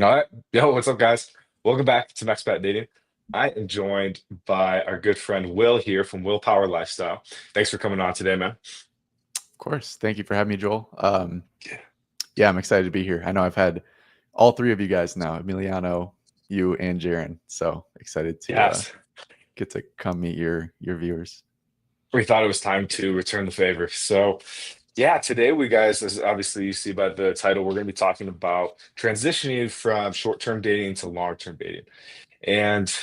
All right. Yo, what's up, guys? Welcome back to Expat Dating. I am joined by our good friend Will here from Willpower Lifestyle. Thanks for coming on today, man. Of course. Thank you for having me, Joel. Yeah. Yeah, I'm excited to be here. I know I've had all three of you guys now, Emiliano, you, and Jaren. So excited to Yes. get to come meet your viewers. We thought it was time to return the favor. So, yeah, today we guys, as obviously you see by the title, we're going to be talking about transitioning from short-term dating to long-term dating. And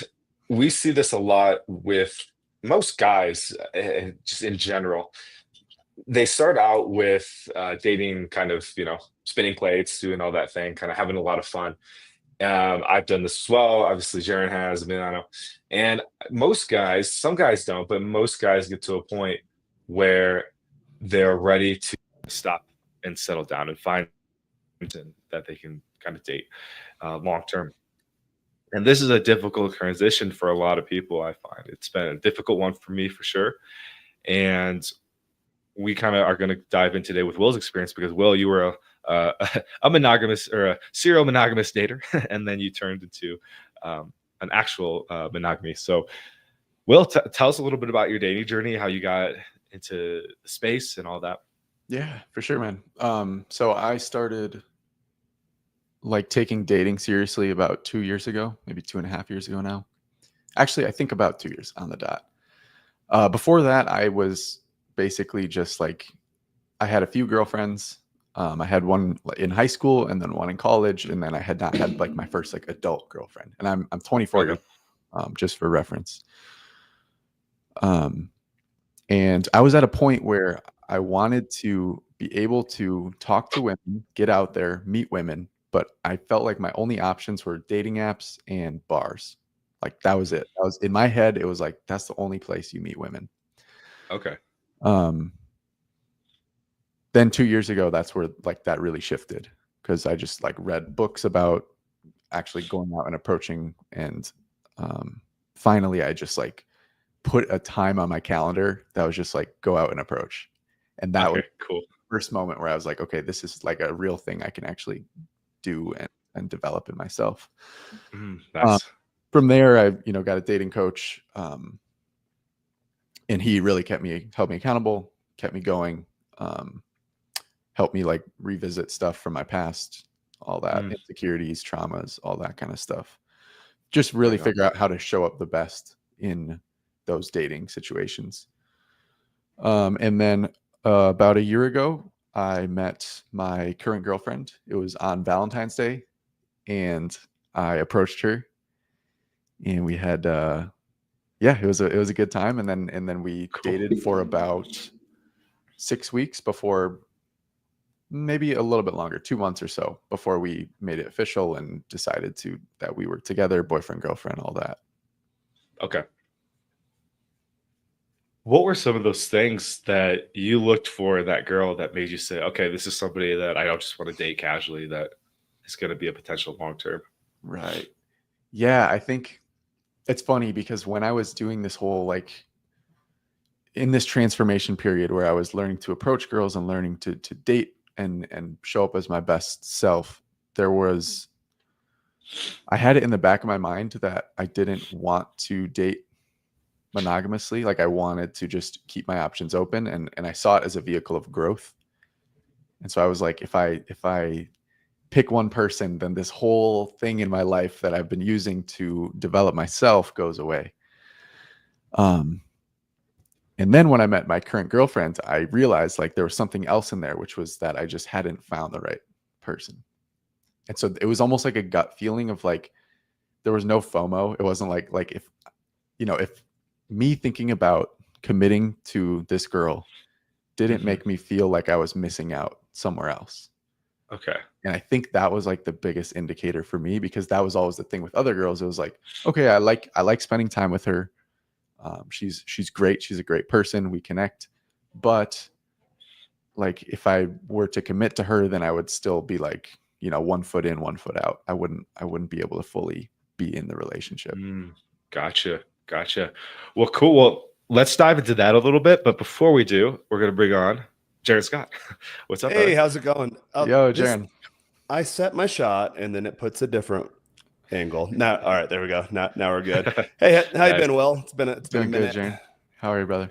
we see this a lot with most guys, just in general. They start out with dating, kind of, spinning plates, doing all that thing, kind of having a lot of fun. I've done this as well. Obviously, Jaron has, Milano. And most guys, some guys don't, but most guys get to a point where they're ready to stop and settle down and find something that they can kind of date long term. And this is a difficult transition for a lot of people, I find. It's been a difficult one for me for sure. And we kind of are going to dive in today with Will's experience because Will, you were a monogamous or a serial monogamous dater, and then you turned into an actual monogamy. So, Will, tell us a little bit about your dating journey, how you got into the space and all that. Yeah, for sure, man. So I started like taking dating seriously about 2 years ago, maybe 2.5 years ago now. Actually, I think about 2 years on the dot. Before that, I was basically just like I had a few girlfriends. I had one in high school and then one in college, and then I had not had like my first like adult girlfriend. And I'm 24 Okay. years, just for reference. Um, and I was at a point where I wanted to be able to talk to women, get out there, meet women, but I felt like my only options were dating apps and bars. Like that was it. I was in my head. It was like that's the only place you meet women. Okay. Um, then 2 years ago, that's where like that really shifted because I just like read books about actually going out and approaching, and um, finally, I just like put a time on my calendar that was just like go out and approach, and that was Okay. Cool. the first moment where I was like, okay, this is like a real thing I can actually do and develop in myself. Um, Nice. from there, I got a dating coach, and he really helped me accountable, kept me going. Um, Help me like revisit stuff from my past, all that Mm, insecurities, traumas, all that kind of stuff. Just really right on. figure out how to show up the best in those dating situations. And then about a year ago, I met my current girlfriend. It was on Valentine's Day, and I approached her, and we had yeah, it was a good time. And then we Cool. dated for about 6 weeks before, maybe a little bit longer, 2 months or so before we made it official and decided that we were together, boyfriend, girlfriend, all that. Okay. What were some of those things that you looked for in that girl that made you say, okay, this is somebody that I don't just want to date casually, that is going to be a potential long term? Right. Yeah, I think it's funny because when I was doing this whole like in this transformation period where I was learning to approach girls and learning to date and show up as my best self, there was I had it in the back of my mind that I didn't want to date monogamously. Like I wanted to just keep my options open, and I saw it as a vehicle of growth. And so I was like, if I pick one person, then this whole thing in my life that I've been using to develop myself goes away. Um, and then when I met my current girlfriend, I realized like there was something else in there, which was that I just hadn't found the right person. And so it was almost like a gut feeling of like there was no FOMO. It wasn't like if me thinking about committing to this girl didn't Hmm. make me feel like I was missing out somewhere else. Okay. And I think that was like the biggest indicator for me because that was always the thing with other girls. It was like, okay, I like spending time with her. She's great. She's a great person. We connect. But like if I were to commit to her, then I would still be like, 1 foot in, 1 foot out. I wouldn't be able to fully be in the relationship. Mm, gotcha. Gotcha. Well, cool. Well, let's dive into that a little bit. But before we do, we're going to bring on Jared Scott. What's up, Hey, brother? how's it going? Yo, This Jaren. I set my shot and then it puts a different angle. Now, all right, there we go. Now we're good. Hey, how you Nice. been, Will? It's been a Doing good, minute. Jane. How are you, brother?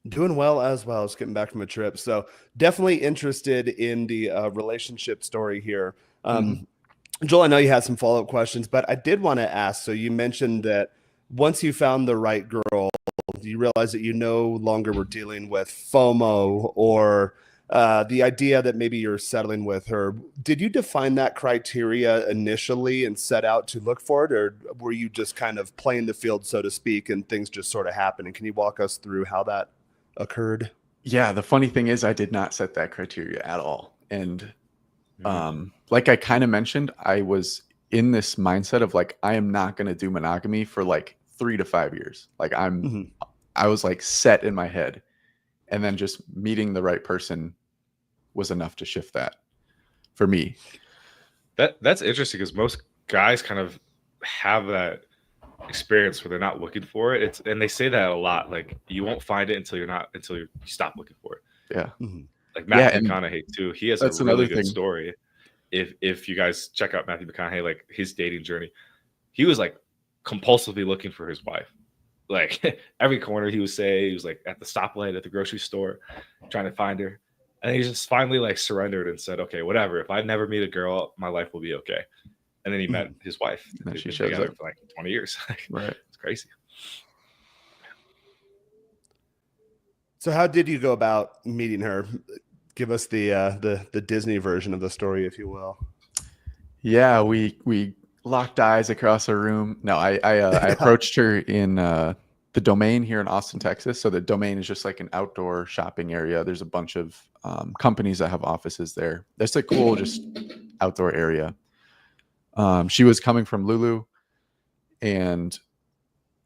Doing well as well. Just getting back from a trip, so definitely interested in the relationship story here. Mhm. Joel, I know you had some follow up questions, but I did want to ask. So you mentioned that once you found the right girl, you realize that you no longer were dealing with FOMO or the idea that maybe you're settling with her. Did you define that criteria initially and set out to look for it, or were you just kind of playing the field, so to speak, and things just sort of happened? And can you walk us through how that occurred? Yeah, the funny thing is I did not set that criteria at all. And Mm. like I kind of mentioned, I was in this mindset of like I am not going to do monogamy for like 3 to 5 years. Like Mhm. I was like set in my head, and then just meeting the right person was enough to shift that for me. That's interesting because most guys kind of have that experience where they're not looking for it. And they say that a lot. Like you won't find it until you stop looking for it. Yeah. Mhm. Like Yeah, Matthew and McConaughey too. He has a that's another really good thing. story. If you guys check out Matthew McConaughey, like his dating journey, he was like compulsively looking for his wife. Like every corner he was like at the stoplight at the grocery store trying to find her. And he just finally like surrendered and said, okay, whatever. If I never meet a girl, my life will be okay. And then he met Mhm. his wife. And then They've she been shows together up. for like 20 years. Right. It's crazy. So how did you go about meeting her? Give us the Disney version of the story, if you will. Yeah, we locked eyes across a room. No, I approached her in the Domain here in Austin, Texas. So the Domain is just like an outdoor shopping area. There's a bunch of companies that have offices there. That's a cool just outdoor area. She was coming from Lulu, and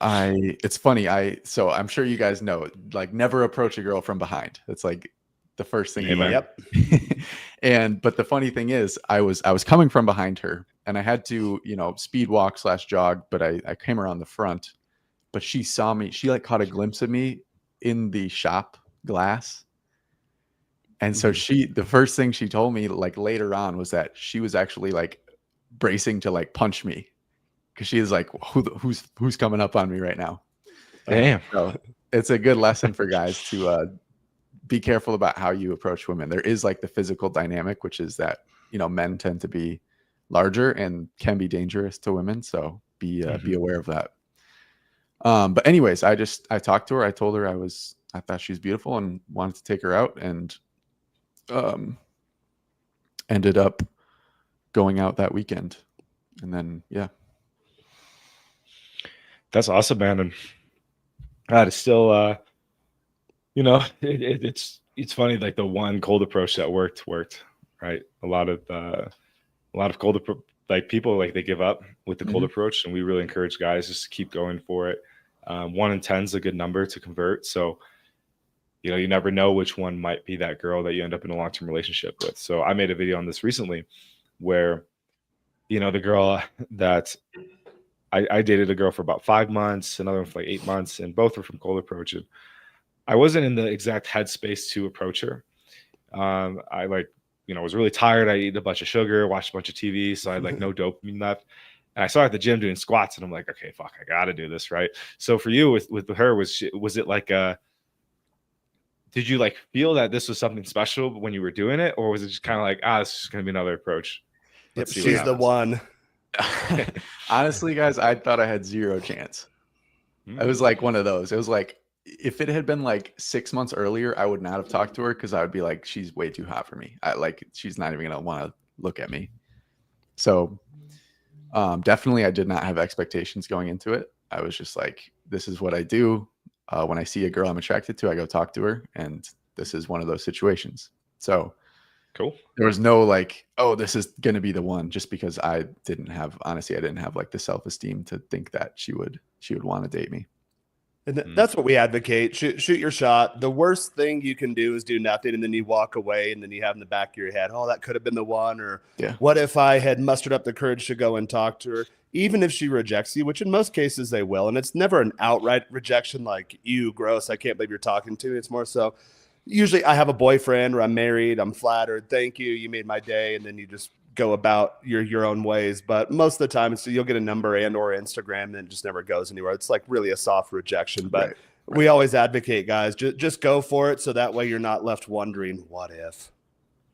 it's funny. So I'm sure you guys know, like never approach a girl from behind. It's like the first thing you learn. Amen. Yep. But the funny thing is I was coming from behind her, and I had to, speed walk / jog, but I came around the front, but she saw me. She like caught a glimpse of me in the shop glass. And so Mhm. the first thing she told me like later on was that she was actually like bracing to like punch me, because she is like, who's coming up on me right now? Damn. So it's a good lesson for guys to be careful about how you approach women. There is like the physical dynamic, which is that, men tend to be larger and can be dangerous to women. So be Mhm. aware of that. But anyways, I talked to her. I told her I thought she's beautiful and wanted to take her out, and um, ended up going out that weekend. And then, yeah. That's awesome, man. And God, it's still it's funny, like the one cold approach that worked, right? A lot of like people, like they give up with the cold Mhm. approach, and we really encourage guys just to keep going for it. 1 in 10 is a good number to convert, so you never know which one might be that girl that you end up in a long-term relationship with. So I made a video on this recently where the girl that I dated a girl for about 5 months, another one for like 8 months, and both were from cold approach. And I wasn't in the exact headspace to approach her. I like, was really tired. I ate a bunch of sugar, watched a bunch of TV, so I had like no dopamine left. And I saw her at the gym doing squats, and I'm like, okay, fuck, I gotta do this, right? So for you, with her, was it like did you like feel that this was something special when you were doing it, or was it just kind of like, this is just gonna be another approach? Yep. Let's see what She's the happens. one. Honestly, guys, I thought I had zero chance. It was like one of those. It was like if it had been like 6 months earlier, I would not have talked to her, because I would be like, she's way too hot for me. She's not even gonna want to look at me. So definitely, I did not have expectations going into it. I was just like, this is what I do. When I see a girl I'm attracted to, I go talk to her, and this is one of those situations. So Cool. there was no like, oh, this is gonna be the one, just because honestly, I didn't have like the self-esteem to think that she would want to date me. And that's what we advocate. Shoot your shot. The worst thing you can do is do nothing, and then you walk away, and then you have in the back of your head, oh, that could have been the one. Or Yeah. what if I had mustered up the courage to go and talk to her? Even if she rejects you, which in most cases they will, and it's never an outright rejection like, you gross, I can't believe you're talking to me. It's more so, usually I have a boyfriend or I'm married, I'm flattered, thank you, you made my day, and then you just go about your own ways. But most of the time, you'll get a number and or Instagram, and it just never goes anywhere. It's like really a soft rejection. But Right. we always advocate, guys, just go for it, so that way you're not left wondering, what if?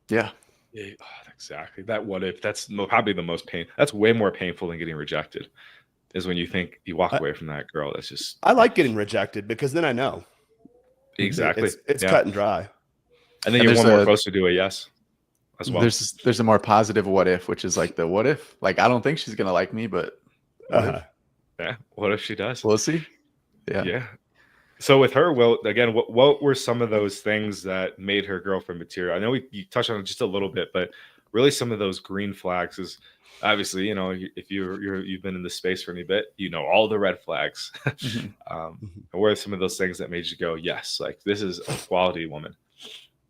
Yeah. Yeah, exactly. That what if, that's probably the most pain. That's way more painful than getting rejected, is when you think you walk away from that girl. That's just, I like getting rejected because then I know. exactly. It's Yeah. cut and dry. And then And you're there's one more a- closer to a yes as well. There's a more positive what if, which is like the what if. Like, I don't think she's gonna like me, but what if? Yeah. What if she does? We'll see. Yeah. Yeah. So with her, well, again, what were some of those things that made her girlfriend material? I know you touched on it just a little bit, but really some of those green flags is obviously, you know, if you've been in this space for any bit, you know all the red flags. Mhm. What are some of those things that made you go, yes, like this is a quality woman?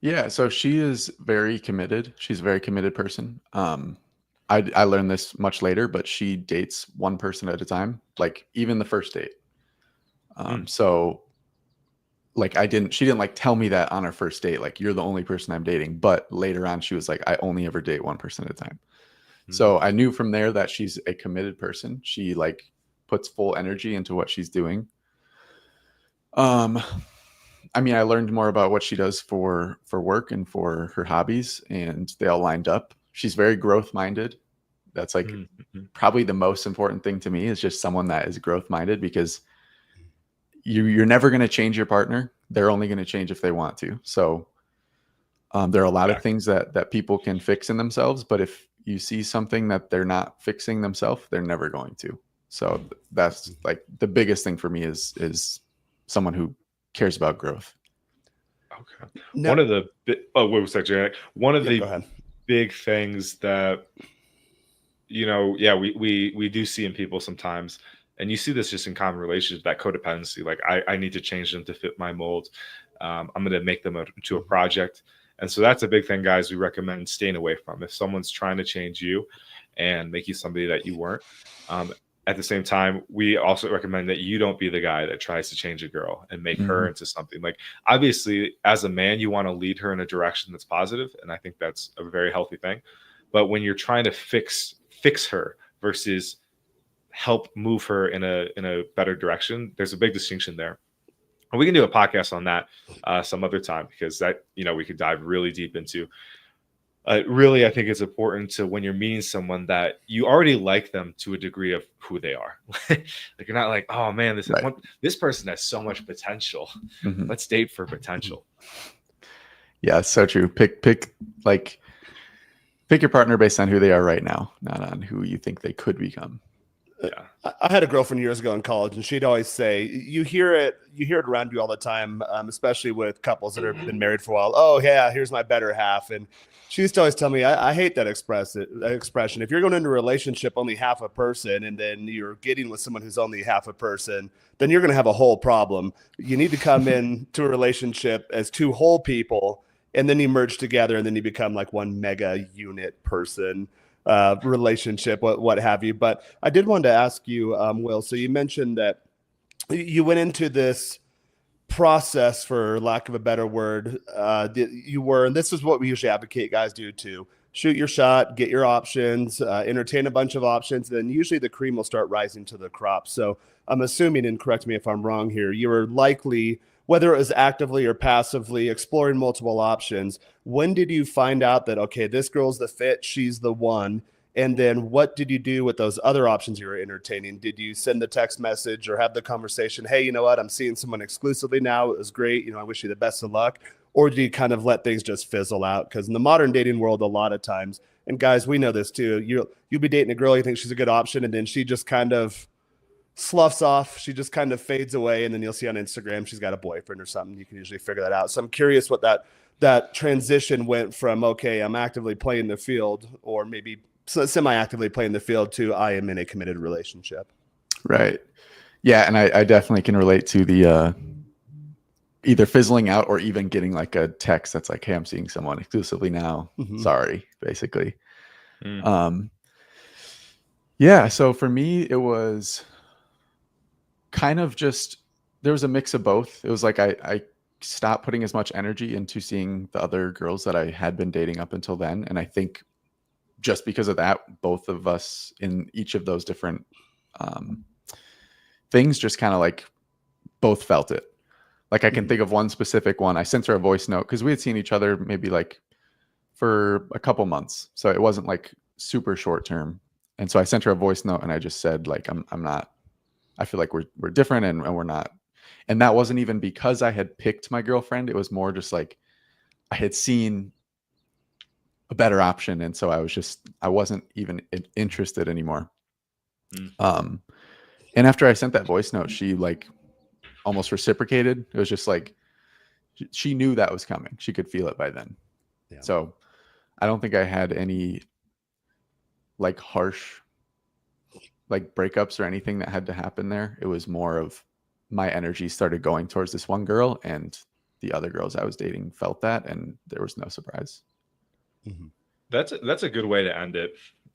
Yeah, so she is very committed. She's a very committed person. I learned this much later, but she dates one person at a time, like even the first date. So like she didn't like tell me that on our first date, like you're the only person I'm dating. But later on, she was like, I only ever date one person at a time. So I knew from there that she's a committed person. She like puts full energy into what she's doing. I mean, I learned more about what she does for work and for her hobbies, and they all lined up. She's very growth minded. That's like probably the most important thing to me, is just someone that is growth minded, because you're never going to change your partner. They're only going to change if they want to. So there are a lot of things that people can fix in themselves, but if you see something that they're not fixing themselves, they're never going to. So that's like the biggest thing for me is someone who cares about growth. Okay. No. One of the what was that, Jack? One of Go the ahead. big things that, you know, yeah, we do see in people sometimes, and you see this just in common relationships, that codependency. Like I need to change them to fit my mold. I'm going to make them into a project. And so that's a big thing, guys, we recommend staying away from. If someone's trying to change you and make you somebody that you weren't, at the same time, we also recommend that you don't be the guy that tries to change a girl and make her into something. Like, obviously, as a man, you want to lead her in a direction that's positive, and I think that's a very healthy thing. But when you're trying to fix her versus help move her in a better direction, there's a big distinction there. And we can do a podcast on that some other time, because that, you know, we could dive really deep into. Really, I think it's important to, when you're meeting someone, that you already like them to a degree of who they are. Like, you're not like, oh man, this person has so much potential. Let's date for potential. Yeah, it's so true. Pick your partner based on who they are right now, not on who you think they could become. Yeah, I had a girlfriend years ago in college, and she'd always say, you hear it around you all the time, especially with couples that have been married for a while. Oh yeah, here's my better half. And she used to always tell me, I hate that expression. If you're going into a relationship only half a person, and then you're getting with someone who's only half a person, then you're going to have a whole problem. You need to come into a relationship as two whole people, and then you merge together, and then you become like one mega unit person. Relationship, what have you. But I did want to ask you, Will, so you mentioned that you went into this process, for lack of a better word, and this is what we usually advocate guys do too: shoot your shot, get your options, entertain a bunch of options, then usually the cream will start rising to the crop. So I'm assuming, and correct me if I'm wrong here, you were likely, whether it was actively or passively, exploring multiple options. When did you find out that, okay, this girl's the fit, she's the one? And then what did you do with those other options you were entertaining? Did you send the text message or have the conversation, hey, you know what, I'm seeing someone exclusively now, it was great, I wish you the best of luck? Or do you kind of let things just fizzle out? Because in the modern dating world, a lot of times, and guys, we know this too, you'll be dating a girl, you think she's a good option, and then she just kind of sloughs off. She just kind of fades away, and then you'll see on Instagram she's got a boyfriend or something. You can usually figure that out. So I'm curious what that transition went from, okay, I'm actively playing the field, or maybe semi-actively playing the field, to I am in a committed relationship. Right. Yeah, and I definitely can relate to the either fizzling out or even getting like a text that's like, hey, I'm seeing someone exclusively now. Sorry, basically. Yeah, so for me, it was kind of just, there was a mix of both. It was like I stopped putting as much energy into seeing the other girls that I had been dating up until then. And I think just because of that, both of us in each of those different things just kind of like both felt it. Like I can think of one specific one. I sent her a voice note because we had seen each other maybe like for a couple months. So it wasn't like super short term. And so I sent her a voice note and I just said like, I'm not, I feel like we're different and we're not. And that wasn't even because I had picked my girlfriend. It was more just like I had seen a better option. And so I wasn't even interested anymore. And after I sent that voice note, she like almost reciprocated. It was just like, she knew that was coming. She could feel it by then. Yeah. So I don't think I had any like harsh like breakups or anything that had to happen there. It was more of my energy started going towards this one girl, and the other girls I was dating felt that, and there was no surprise. Mm-hmm. That's a good way to end it.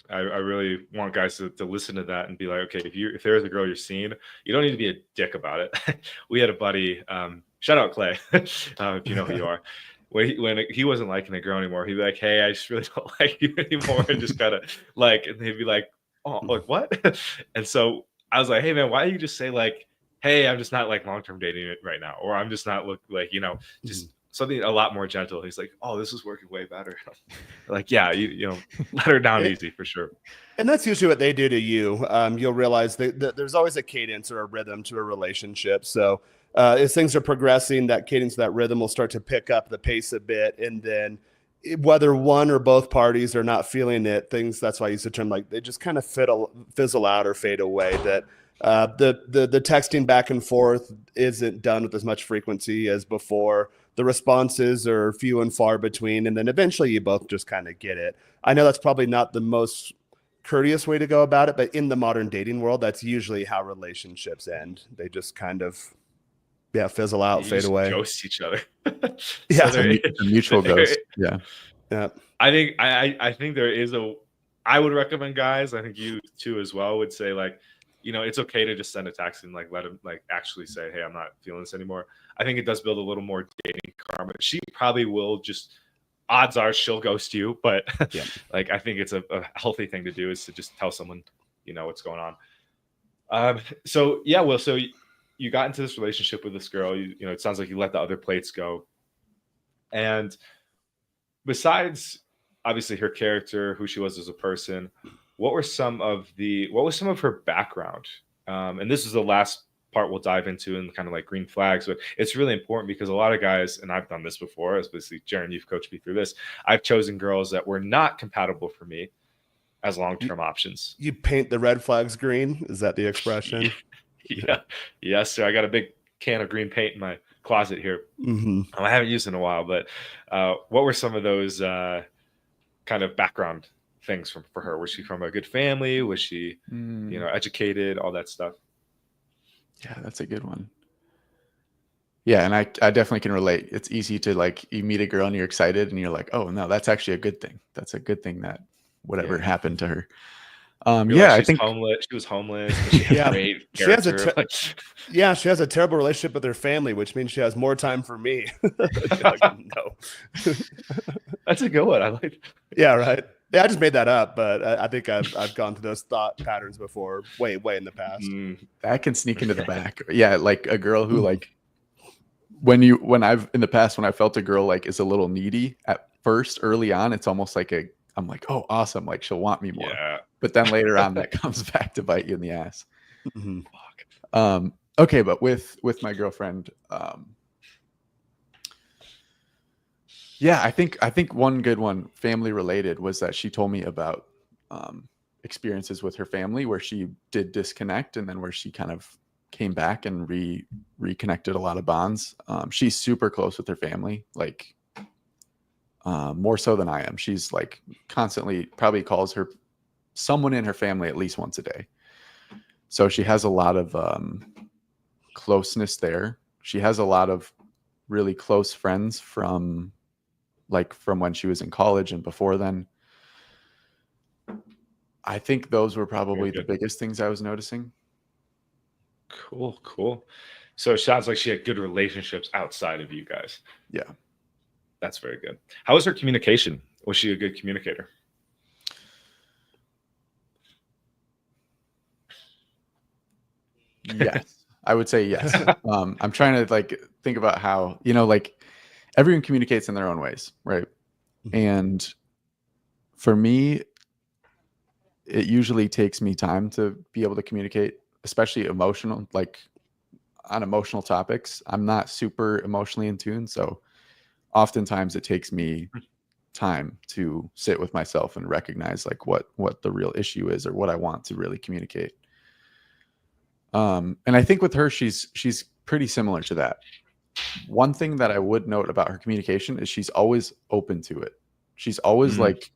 I really want guys to listen to that and be like, okay, if there's a girl you're seeing, you don't need to be a dick about it. We had a buddy, shout out Clay, if you know who you are. When he wasn't liking a girl anymore, he'd be like, hey, I just really don't like you anymore. And just kind of like, and he'd be like, oh, like what? And so I was like, hey man, why don't you just say like, hey, I'm just not like long-term dating it right now. Or I'm just not just something a lot more gentle. He's like, oh, this is working way better. Like, yeah, you know, let her down easy for sure. And that's usually what they do to you. You'll realize that there's always a cadence or a rhythm to a relationship. So as things are progressing, that cadence, that rhythm will start to pick up the pace a bit. And then whether one or both parties are not feeling it, that's why I use the term, like they just kind of fizzle out or fade away. That the texting back and forth isn't done with as much frequency as before. The responses are few and far between, and then eventually you both just kind of get it. I know that's probably not the most courteous way to go about it, but in the modern dating world, that's usually how relationships end. They just kind of fizzle out, fade away, ghost each other. Yeah, so a mutual ghost. Yeah. I think there is I would recommend guys, I think you too as well, would say like, you know, it's okay to just send a text and like let him like actually say, hey, I'm not feeling this anymore. I think it does build a little more dating karma. She probably will odds are she'll ghost you, but yeah. Like I think it's a healthy thing to do is to just tell someone, you know, what's going on. So yeah, Will, so you got into this relationship with this girl, you know, it sounds like you let the other plates go. And besides obviously her character, who she was as a person, what was some of her background? And this is the last part we'll dive into and kind of like green flags, but it's really important because a lot of guys, and I've done this before, especially Jaron, you've coached me through this. I've chosen girls that were not compatible for me as long-term options. You paint the red flags green. Is that the expression? Yeah. Yes, sir. I got a big can of green paint in my closet here. Mm-hmm. I haven't used it in a while, but what were some of those kind of background things for her? Was she from a good family? Was she, you know, educated, all that stuff? Yeah, that's a good one. Yeah, and I definitely can relate. It's easy to like, you meet a girl and you're excited and you're like, oh no, that's actually a good thing. That's a good thing that whatever happened to her. I think she was homeless. She had great character. She has a terrible relationship with her family, which means she has more time for me. No. That's a good one. I like. Yeah, right. Yeah, I just made that up, but I think I've gone through those thought patterns before, way in the past. That can sneak into the back. Yeah, like a girl who like when I've in the past when I felt a girl like is a little needy at first early on, it's almost like I'm like, oh awesome, like she'll want me more. Yeah. But then later on that comes back to bite you in the ass. Mm-hmm. Okay, but with my girlfriend, yeah, I think one good one, family related, was that she told me about experiences with her family where she did disconnect and then where she kind of came back and reconnected a lot of bonds. She's super close with her family, like more so than I am. She's like constantly probably calls her someone in her family at least once a day. So she has a lot of closeness there. She has a lot of really close friends from when she was in college and before then. I think those were probably the biggest things I was noticing. Cool. So it sounds like she had good relationships outside of you guys. Yeah. That's very good. How was her communication? Was she a good communicator? Yes, I would say yes. I'm trying to like think about how, like everyone communicates in their own ways, right? And for me, it usually takes me time to be able to communicate, especially emotional, like on emotional topics. I'm not super emotionally in tune, so oftentimes it takes me time to sit with myself and recognize like what the real issue is or what I want to really communicate. And I think with her, she's pretty similar to that. One thing that I would note about her communication is she's always open to it. She's always like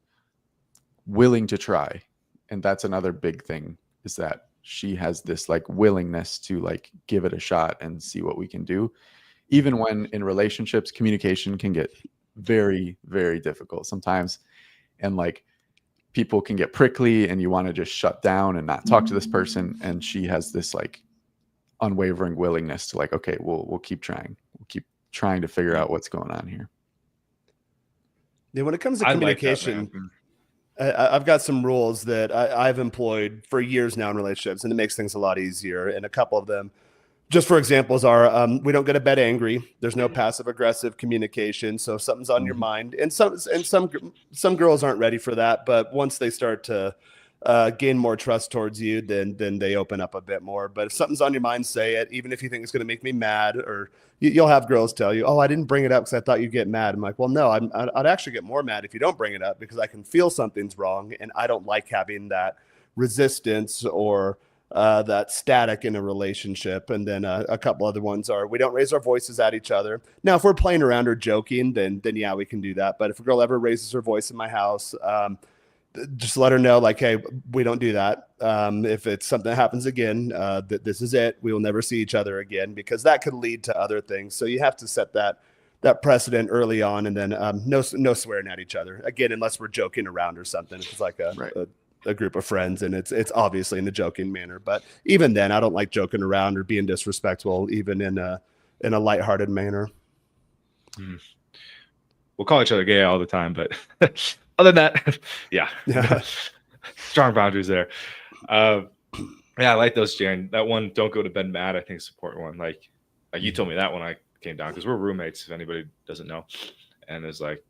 willing to try. And that's another big thing, is that she has this like willingness to like give it a shot and see what we can do. Even when in relationships, communication can get very, very difficult sometimes. And like people can get prickly and you want to just shut down and not talk to this person. And she has this like unwavering willingness to like, okay, we'll keep trying. We'll keep trying to figure out what's going on here. Yeah, when it comes to I like that, communication, man. I've got some rules that I've employed for years now in relationships, and it makes things a lot easier. And a couple of them, just for examples, are we don't go to bed angry. There's no passive aggressive communication. So if something's on your mind, and some girls aren't ready for that, but once they start to gain more trust towards you, then they open up a bit more. But if something's on your mind, say it, even if you think it's going to make me mad. Or you'll have girls tell you, "Oh, I didn't bring it up because I thought you'd get mad." I'm like, "Well, no, I'd actually get more mad if you don't bring it up, because I can feel something's wrong, and I don't like having that resistance or that static in a relationship." And then a couple other ones are, we don't raise our voices at each other. Now, if we're playing around or joking, then yeah, we can do that. But if a girl ever raises her voice in my house, just let her know, like, hey, we don't do that. If it's something that happens again, this is it. We will never see each other again, because that could lead to other things. So you have to set that precedent early on, and then no swearing at each other again, unless we're joking around or something. If it's like a group of friends, and it's obviously in a joking manner. But even then, I don't like joking around or being disrespectful, even in a lighthearted manner. We'll call each other gay all the time, but other than that, yeah. Strong boundaries there. Yeah, I like those, Jaren. That one, don't go to bed mad, I think is an important one. Like you told me that when I came down, because we're roommates, if anybody doesn't know. And it's like,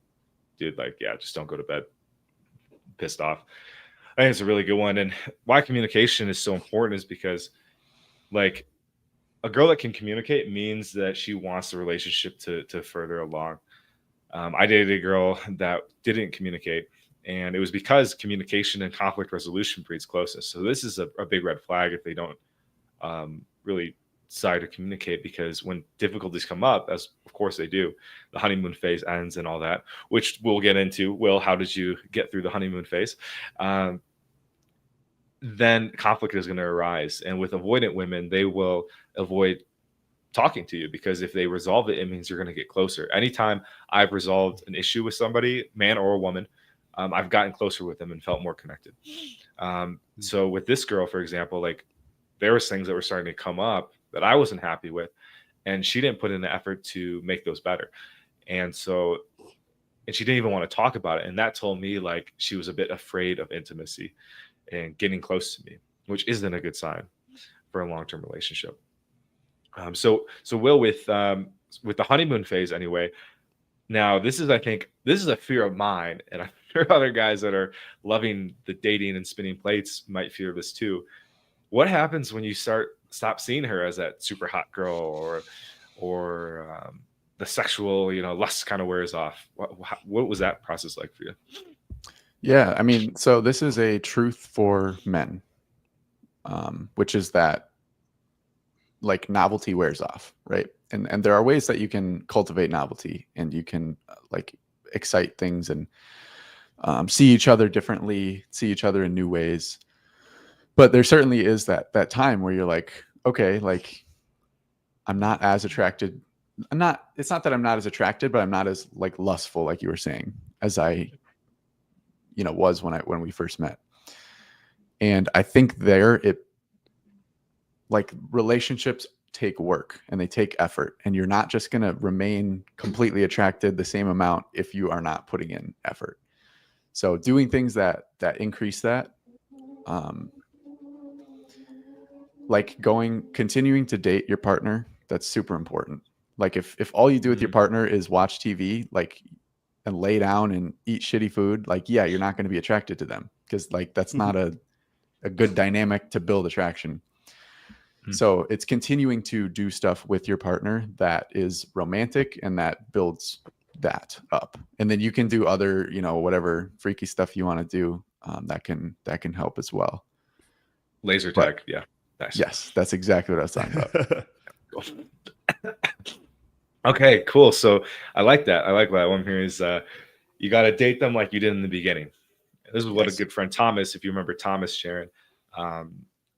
dude, like, yeah, just don't go to bed pissed off. I think it's a really good one. And why communication is so important is because, like, a girl that can communicate means that she wants the relationship to further along. I dated a girl that didn't communicate, and it was because communication and conflict resolution breeds closeness. So this is a big red flag if they don't really decide to communicate, because when difficulties come up, as of course they do, the honeymoon phase ends and all that, which we'll get into. Will, how did you get through the honeymoon phase? Then conflict is going to arise. And with avoidant women, they will avoid talking to you, because if they resolve it, it means you're going to get closer. Anytime I've resolved an issue with somebody, man or a woman, I've gotten closer with them and felt more connected. So with this girl, for example, like, there was things that were starting to come up that I wasn't happy with, and she didn't put in the effort to make those better. And she didn't even want to talk about it. And that told me, like, she was a bit afraid of intimacy and getting close to me, which isn't a good sign for a long-term relationship. So Will, with the honeymoon phase anyway, now I think this is a fear of mine, and I'm sure other guys that are loving the dating and spinning plates might fear this too. What happens when you stop seeing her as that super hot girl, or the sexual, lust kind of wears off? What was that process like for you? Yeah, I mean, so this is a truth for men, which is that, like, novelty wears off, right? And there are ways that you can cultivate novelty, and you can like excite things and see each other differently, see each other in new ways. But there certainly is that time where you're like, okay, like, I'm not as attracted. It's not that I'm not as attracted, but I'm not as like lustful, like you were saying, as I was when we first met. And I think like, relationships take work and they take effort, and you're not just going to remain completely attracted the same amount if you are not putting in effort. So doing things that increase that, like continuing to date your partner, that's super important. Like if all you do with your partner is watch TV, like, and lay down and eat shitty food, like, yeah, you're not going to be attracted to them, because like that's not a good dynamic to build attraction. So it's continuing to do stuff with your partner that is romantic and that builds that up. And then you can do other, whatever freaky stuff you want to do, that can help as well. Laser tag. Yeah. Nice. Yes, that's exactly what I was talking about. Okay, cool. So I like that. I like that one here is you got to date them like you did in the beginning. This is what a good friend Thomas, if you remember Thomas Sharon,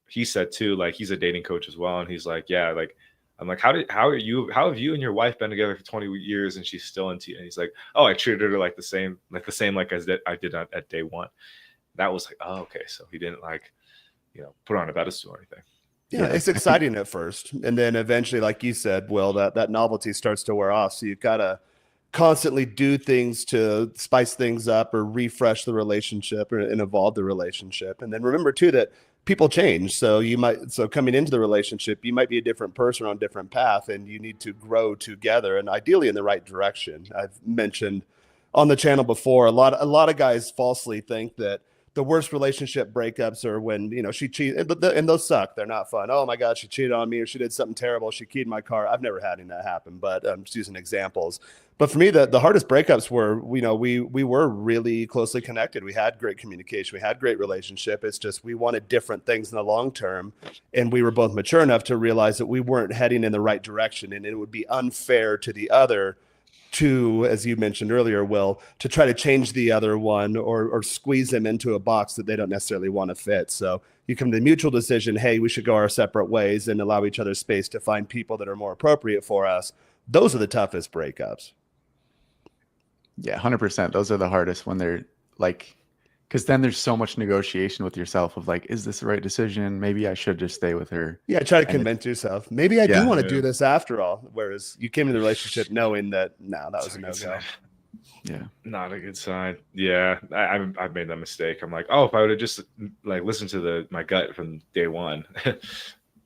he said too, like he's a dating coach as well. And he's like, yeah, like, I'm like, how have you and your wife been together for 20 years and she's still into you? And he's like, oh, I treated her like the same as I did at day one. That was like, oh, okay. So he didn't like, put on a pedestal or anything. Yeah, it's exciting at first. And then eventually, like you said, Will, that novelty starts to wear off. So you've got to constantly do things to spice things up or refresh the relationship and evolve the relationship. And then remember too that people change. So coming into the relationship, you might be a different person on a different path, and you need to grow together and ideally in the right direction. I've mentioned on the channel before, a lot of guys falsely think that the worst relationship breakups are when, she cheated, and those suck. They're not fun. Oh my God, she cheated on me, or she did something terrible. She keyed my car. I've never had any of that happen, but I'm just using examples. But for me, the hardest breakups were, we were really closely connected. We had great communication. We had great relationship. It's just, we wanted different things in the long term. And we were both mature enough to realize that we weren't heading in the right direction, and it would be unfair to the other to, as you mentioned earlier, Will, to try to change the other one or squeeze them into a box that they don't necessarily want to fit. So you come to the mutual decision, hey, we should go our separate ways and allow each other space to find people that are more appropriate for us. Those are the toughest breakups. Yeah, 100%. Those are the hardest, when they're like, because then there's so much negotiation with yourself of like, is this the right decision? Maybe I should just stay with her. Yeah, try to convince yourself. Maybe I do want to do this after all. Whereas you came into the relationship knowing that, no, that was a no-go. Yeah, not a good sign. Yeah, I've made that mistake. I'm like, oh, if I would have just like listened to my gut from day one,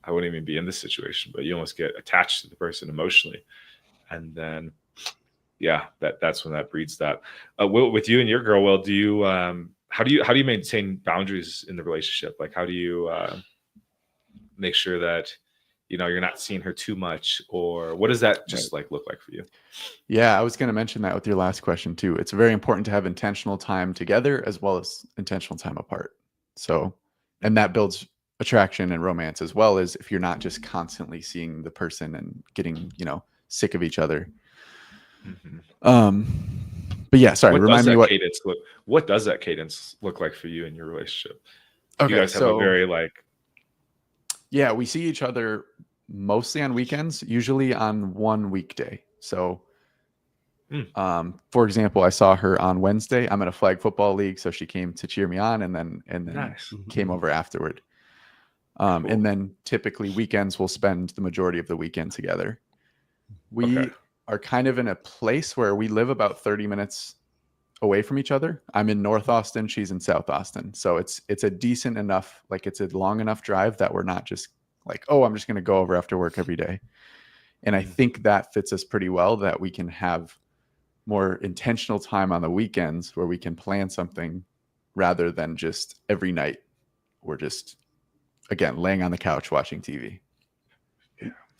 I wouldn't even be in this situation. But you almost get attached to the person emotionally, and then that's when that breeds that. Will, with you and your girl, Will, do you how do you maintain boundaries in the relationship? Like, how do you make sure that you're not seeing her too much, or what does that just like look like for you? Yeah, I was going to mention that with your last question too. It's very important to have intentional time together as well as intentional time apart. So, and that builds attraction and romance, as well as if you're not just constantly seeing the person and getting, sick of each other. But yeah, sorry, remind me what does that cadence look like for you in your relationship? Okay, you guys have a very yeah, we see each other mostly on weekends, usually on one weekday. So, for example, I saw her on Wednesday. I'm in a flag football league, so she came to cheer me on, and then nice. Came over afterward. Cool. And then typically weekends we'll spend the majority of the weekend together. We are kind of in a place where we live about 30 minutes away from each other. I'm in North Austin, she's in South Austin. So it's a decent enough, like it's a long enough drive that we're not just like, oh, I'm just going to go over after work every day. And I think that fits us pretty well, that we can have more intentional time on the weekends where we can plan something rather than just every night we're just, again, laying on the couch watching TV.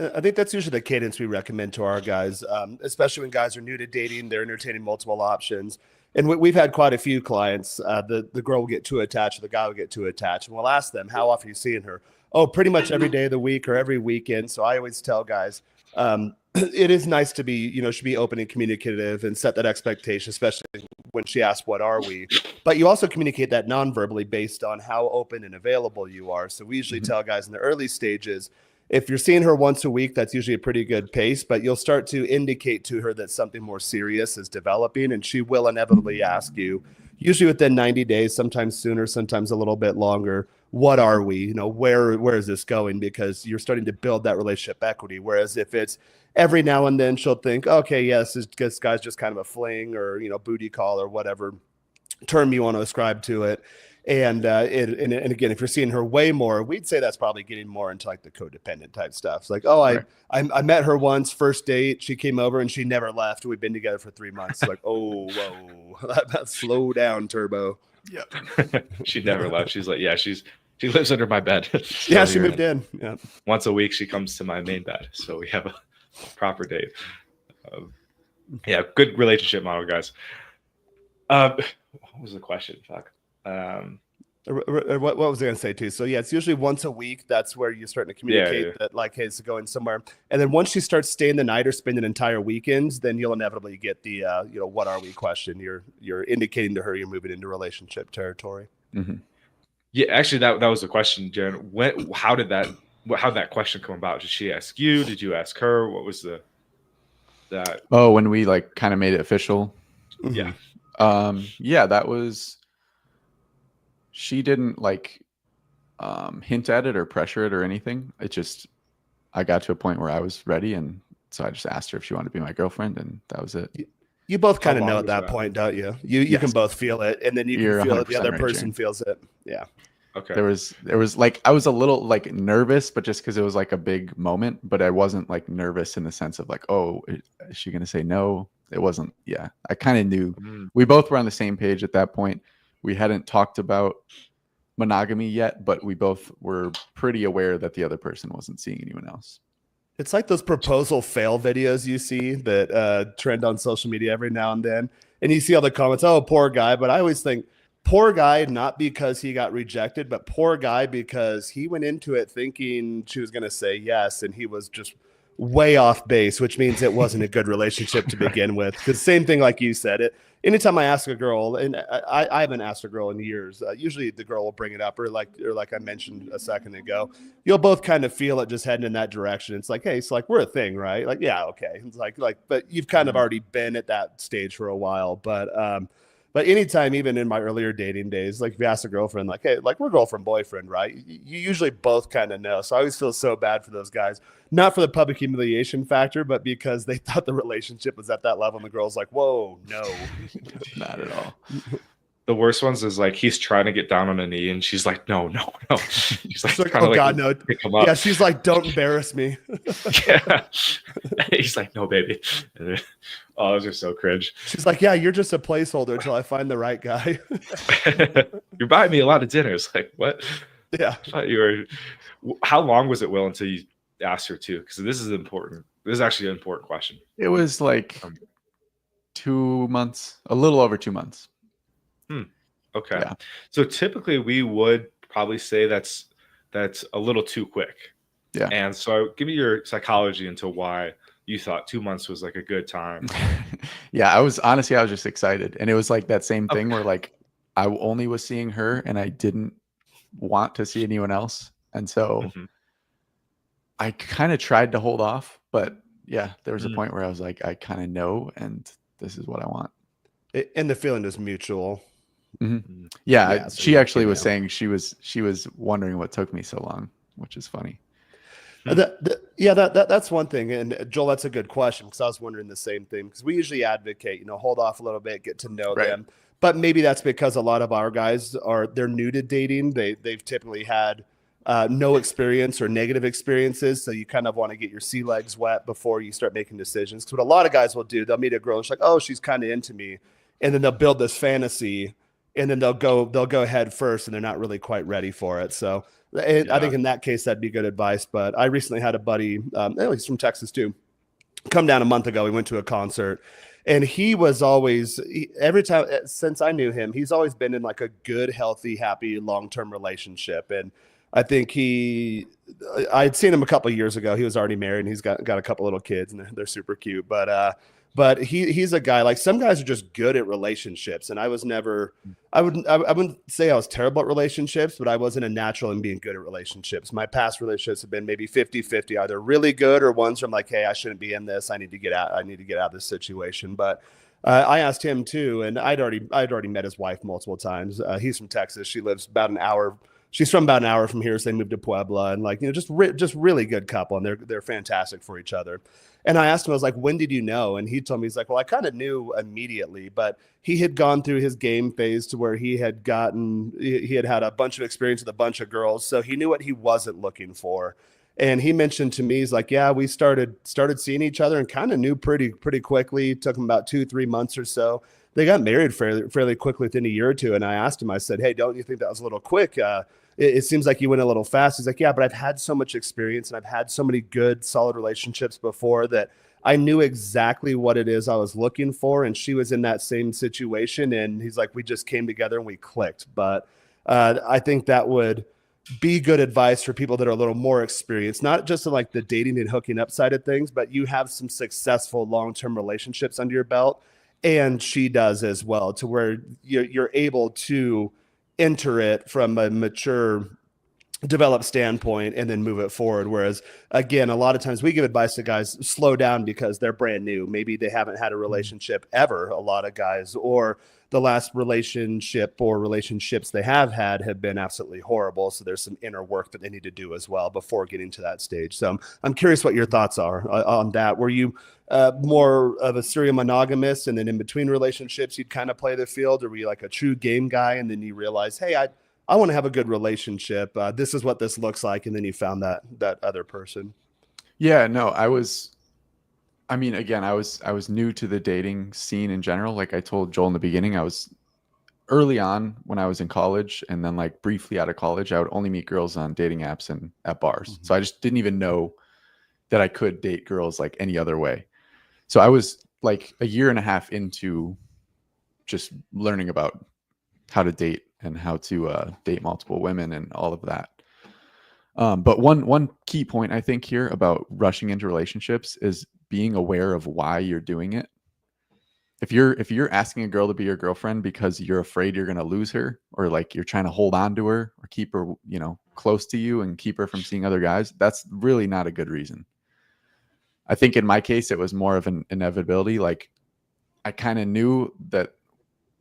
I think that's usually the cadence we recommend to our guys, especially when guys are new to dating, they're entertaining multiple options. And we've had quite a few clients. The girl will get too attached, or the guy will get too attached. And we'll ask them, how often are you seeing her? Oh, pretty much every day of the week or every weekend. So I always tell guys, it is nice to be, should be open and communicative and set that expectation, especially when she asks, what are we? But you also communicate that non-verbally based on how open and available you are. So we usually tell guys in the early stages, if you're seeing her once a week, that's usually a pretty good pace, but you'll start to indicate to her that something more serious is developing, and she will inevitably ask you, usually within 90 days, sometimes sooner, sometimes a little bit longer, what are we? Where is this going? Because you're starting to build that relationship equity. Whereas if it's every now and then, she'll think, okay, yes, this guy's just kind of a fling or, booty call or whatever term you want to ascribe to it. And again, if you're seeing her way more, we'd say that's probably getting more into like the codependent type stuff. It's like, oh, Right. I met her once, first date, she came over and she never left. We've been together for 3 months. It's like, oh, whoa, that's slow down, Turbo. Yeah. She never left. She's like, yeah, she lives under my bed. Yeah, So she moved in. Yeah. once a week she comes to my main bed, so we have a proper date. Yeah, good relationship model, guys. What was the question? Fuck. What was I going to say too? So yeah, it's usually once a week. That's where you're starting to communicate that like, hey, it's going somewhere. And then once you start staying the night or spending entire weekends, then you'll inevitably get the what are we question. You're indicating to her you're moving into relationship territory. Mm-hmm. Yeah, actually, that was the question, Jen. How did that question come about? Did she ask you? Did you ask her? What was that? Oh, when we like kind of made it official. Yeah. Yeah, that was. She didn't like hint at it or pressure it or anything. It just, I got to a point where I was ready, and so I just asked her if she wanted to be my girlfriend, and that was it. You both kind of know at that point, don't you? You Yes. can both feel it, and then you You're can feel it. The 100% other right, person Jane. feels it. Yeah. Okay. There was like, I was a little like nervous, but just because it was like a big moment, but I wasn't like nervous in the sense of like, oh, is she going to say no? It wasn't. Yeah. I kind of knew. We both were on the same page at that point. We hadn't talked about monogamy yet, but we both were pretty aware that the other person wasn't seeing anyone else. It's like those proposal fail videos you see that trend on social media every now and then. And you see all the comments, oh, poor guy. But I always think, poor guy, not because he got rejected, but poor guy because he went into it thinking she was going to say yes. And he was just way off base, which means it wasn't a good relationship to begin with. Because same thing like you said, anytime I ask a girl, and I haven't asked a girl in years, usually the girl will bring it up, or like I mentioned a second ago, you'll both kind of feel it just heading in that direction. It's like, hey, it's like we're a thing, right? Like, yeah, okay. It's like, but you've kind of already been at that stage for a while. But anytime, even in my earlier dating days, like if you ask a girlfriend, like, hey, like we're girlfriend, boyfriend, right? You usually both kind of know. So I always feel so bad for those guys, not for the public humiliation factor, but because they thought the relationship was at that level. And the girl's like, whoa, no. Not at all. The worst ones is like he's trying to get down on a knee, and she's like, no. She's like, oh God, no. Yeah, she's like, don't embarrass me. Yeah. He's like, no, baby. Oh, those are so cringe. She's like, yeah, you're just a placeholder until I find the right guy. You're buying me a lot of dinners. Like, what? Yeah. I thought you were. How long was it, Will, until you asked her to? Because this is important. This is actually an important question. It was like 2 months, a little over 2 months. Okay. Yeah. So typically we would probably say that's a little too quick. Yeah. And so give me your psychology into why you thought 2 months was like a good time. Yeah, I was just excited. And it was like that same thing where like I only was seeing her and I didn't want to see anyone else. And so I kind of tried to hold off, but yeah, there was a point where I was like, I kind of know, and this is what I want. And the feeling is mutual. Mm-hmm. Yeah, so she actually was saying she was wondering what took me so long, which is funny. That's one thing. And Joel, that's a good question, because I was wondering the same thing, because we usually advocate, hold off a little bit, get to know them. But maybe that's because a lot of our guys they're new to dating. They've typically had no experience or negative experiences. So you kind of want to get your sea legs wet before you start making decisions. Because what a lot of guys will do, they'll meet a girl and she's like, oh, she's kind of into me. And then they'll build this fantasy, and then they'll go head first, and they're not really quite ready for it. So I think in that case, that'd be good advice. But I recently had a buddy, he's from Texas too, come down a month ago. We went to a concert, and he was always, every time since I knew him, he's always been in like a good, healthy, happy, long-term relationship. And I think I'd seen him a couple of years ago. He was already married, and he's got a couple little kids, and they're super cute. But he's a guy, like some guys are just good at relationships. And I was never, I wouldn't say I was terrible at relationships, but I wasn't a natural in being good at relationships. My past relationships have been maybe 50-50, either really good or ones where I'm like, hey, I shouldn't be in this. I need to get out of this situation. But I asked him too, and I'd already met his wife multiple times. He's from Texas. She lives about an hour she's from about an hour from here, so they moved to Puebla, and like, just really good couple, and they're fantastic for each other. And I asked him, I was like, when did you know? And he told me, he's like, well, I kind of knew immediately, but he had gone through his game phase to where he had had a bunch of experience with a bunch of girls. So he knew what he wasn't looking for. And he mentioned to me, he's like, yeah, we started seeing each other and kind of knew pretty quickly. It took him about 2-3 months or so. They got married fairly quickly within a year or two. And I asked him, I said, hey, don't you think that was a little quick? It seems like you went a little fast. He's like, yeah, but I've had so much experience and I've had so many good, solid relationships before that I knew exactly what it is I was looking for. And she was in that same situation. And he's like, we just came together and we clicked. But I think that would be good advice for people that are a little more experienced, not just in like the dating and hooking up side of things, but you have some successful long-term relationships under your belt. And she does as well, to where you're able to enter it from a mature, developed standpoint and then move it forward. Whereas again, a lot of times we give advice to guys, slow down because they're brand new. Maybe they haven't had a relationship ever, a lot of guys, or the last relationship or relationships they have had have been absolutely horrible. So there's some inner work that they need to do as well before getting to that stage. So I'm curious what your thoughts are on that. Were you more of a serial monogamous, and then in between relationships, you'd kind of play the field, or were you like a true game guy? And then you realize, hey, I want to have a good relationship. This is what this looks like. And then you found that other person. Yeah, no, I mean, again, I was new to the dating scene in general. Like I told Joel in the beginning, I was early on when I was in college, and then like briefly out of college, I would only meet girls on dating apps and at bars. Mm-hmm. So I just didn't even know that I could date girls like any other way. So I was like a year and a half into just learning about how to date and how to date multiple women and all of that. But one key point I think here about rushing into relationships is being aware of why you're doing it. If you're asking a girl to be your girlfriend because you're afraid you're going to lose her, or like you're trying to hold on to her or keep her, close to you and keep her from seeing other guys, that's really not a good reason. I think in my case, it was more of an inevitability. Like I kind of knew that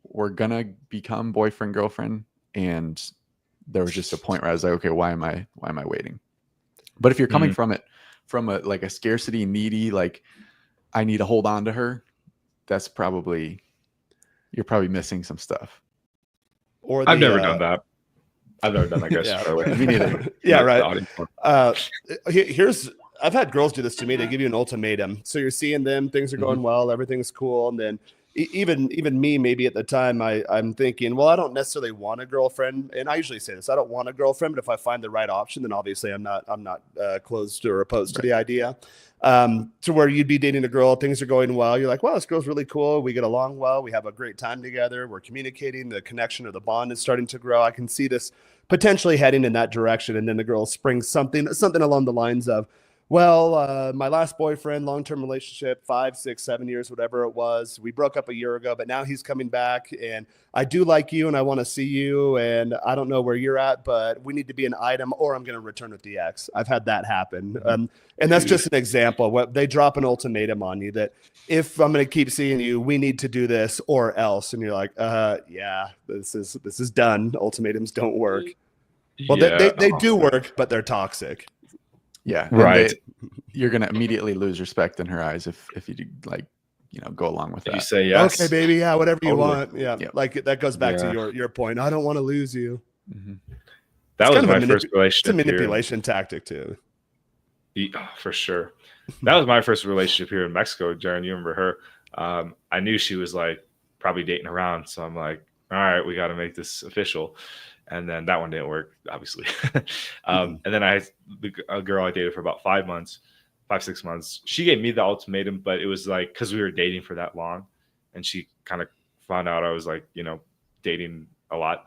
we're going to become boyfriend, girlfriend. And there was just a point where I was like, okay, why am I waiting? But if you're coming from it, from a scarcity, needy, like I need to hold on to her, you're probably missing some stuff. Or I've never done that. I've never done that, guys. Yeah, me neither. Yeah, right. I've had girls do this to me. They give you an ultimatum. So you're seeing them, things are going well, everything's cool, and then even me, maybe at the time, I'm thinking, well, I don't necessarily want a girlfriend, and I usually say this: I don't want a girlfriend, but if I find the right option, then obviously I'm not closed or opposed to the idea. To where you'd be dating a girl, things are going well, you're like, wow, this girl's really cool, we get along well, we have a great time together, we're communicating, the connection or the bond is starting to grow. I can see this potentially heading in that direction, and then the girl springs something along the lines of, well, my last boyfriend, long-term relationship, 5, 6, 7 years, whatever it was. We broke up a year ago, but now he's coming back, and I do like you, and I want to see you, and I don't know where you're at, but we need to be an item, or I'm going to return with the ex. I've had that happen, and that's just an example. What they drop an ultimatum on you that if I'm going to keep seeing you, we need to do this or else, and you're like, yeah, this is done. Ultimatums don't work. Well, yeah. they do work, but they're toxic. Yeah. Right. You're going to immediately lose respect in her eyes if you go along with that. You say yes. Okay, baby. Yeah. Whatever you want. Yeah. Yep. Like that goes back to your point. I don't want to lose you. Mm-hmm. That was my first relationship. It's a manipulation tactic too. Yeah, for sure. That was my first relationship here in Mexico. Jaren, you remember her? I knew she was like probably dating around. So I'm like, all right, we got to make this official. And then that one didn't work, obviously. And then I had a girl I dated for about 5 months, 6 months. She gave me the ultimatum, but it was like because we were dating for that long, and she kind of found out I was like, dating a lot.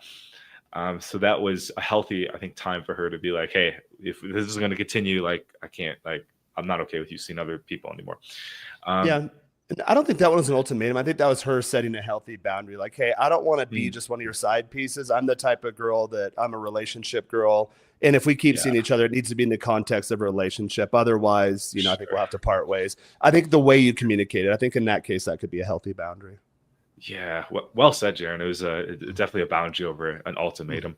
So that was a healthy, I think, time for her to be like, hey, if this is going to continue, like I can't, like I'm not okay with you seeing other people anymore. Yeah. I don't think that one was an ultimatum. I think that was her setting a healthy boundary. Like, hey, I don't want to be just one of your side pieces. I'm the type of girl that I'm a relationship girl. And if we keep seeing each other, it needs to be in the context of a relationship. Otherwise, I think we'll have to part ways. I think the way you communicate it, I think in that case, that could be a healthy boundary. Yeah. Well said, Jaren. It was definitely a boundary over an ultimatum.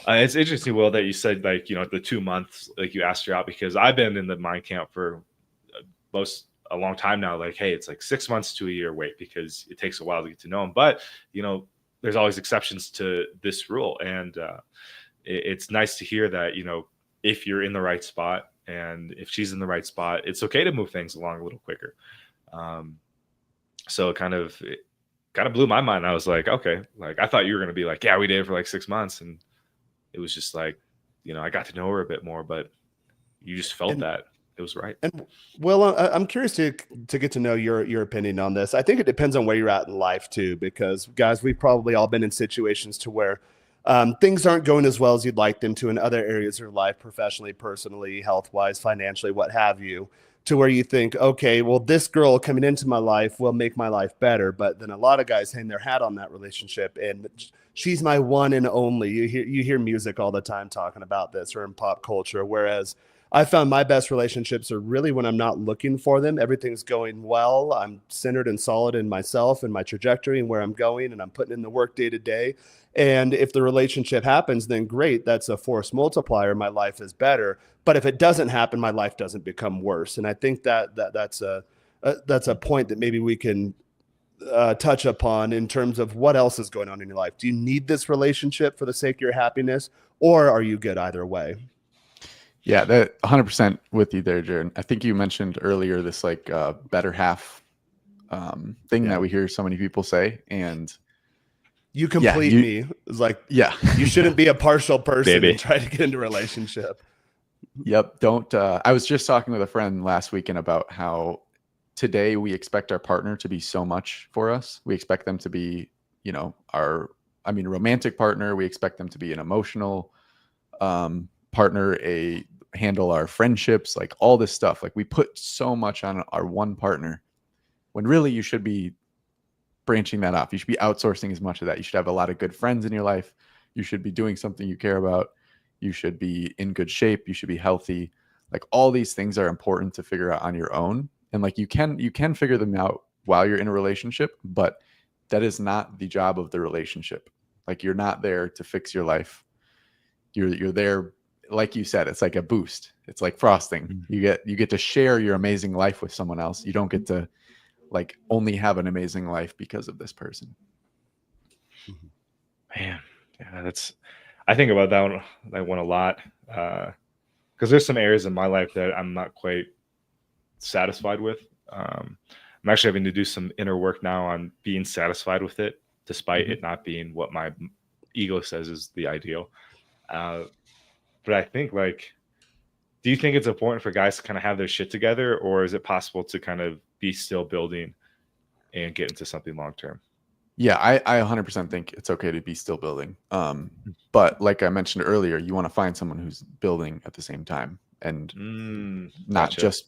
It's interesting, Will, that you said like, you know, the 2 months, like you asked her out, because I've been in the mind camp for a long time now. Like, hey, it's like 6 months to a year wait, because it takes a while to get to know them. But, you know, there's always exceptions to this rule. And it's nice to hear that, you know, if you're in the right spot and if she's in the right spot, it's okay to move things along a little quicker. Um, so it kind of blew my mind. I was like, okay, like I thought you were going to be like, yeah, we dated for like 6 months. And it was just like, you know, I got to know her a bit more, but you just felt And that it was right. And well, I'm curious to get to know your opinion on this. I think it depends on where you're at in life too, because guys, we've probably all been in situations to where things aren't going as well as you'd like them to in other areas of your life, professionally, personally, health wise, financially, what have you. To where you think, okay, well, this girl coming into my life will make my life better, but then a lot of guys hang their hat on that relationship, and she's my one and only. You hear music all the time talking about this, or in pop culture, whereas I found my best relationships are really when I'm not looking for them. Everything's going well. I'm centered and solid in myself and my trajectory and where I'm going, and I'm putting in the work day to day. And if the relationship happens, then great. That's a force multiplier. My life is better. But if it doesn't happen, my life doesn't become worse. And I think that's a point that maybe we can touch upon in terms of what else is going on in your life. Do you need this relationship for the sake of your happiness, or are you good either way? Yeah, that 100% with you there, Jared. I think you mentioned earlier this like better half thing that we hear so many people say, and you complete me. It's like, you shouldn't be a partial person and try to get into a relationship. Yep. Don't. I was just talking with a friend last weekend about how today we expect our partner to be so much for us. We expect them to be, you know, romantic partner. We expect them to be an emotional partner, handle our friendships, like all this stuff. Like we put so much on our one partner when really you should be branching that off. You should be outsourcing as much of that. You should have a lot of good friends in your life. You should be doing something you care about. You should be in good shape. You should be healthy. Like all these things are important to figure out on your own. And like you can figure them out while you're in a relationship, but that is not the job of the relationship. Like you're not there to fix your life. You're there, like you said, it's like a boost. It's like frosting. You get to share your amazing life with someone else. You don't get to like only have an amazing life because of this person. Man, yeah, I think about that one a lot, because there's some areas in my life that I'm not quite satisfied with. I'm actually having to do some inner work now on being satisfied with it, despite it not being what my ego says is the ideal. But I think, like, do you think it's important for guys to kind of have their shit together, or is it possible to kind of be still building and get into something long term? Yeah, I 100% think it's okay to be still building. But like I mentioned earlier, you want to find someone who's building at the same time, and not just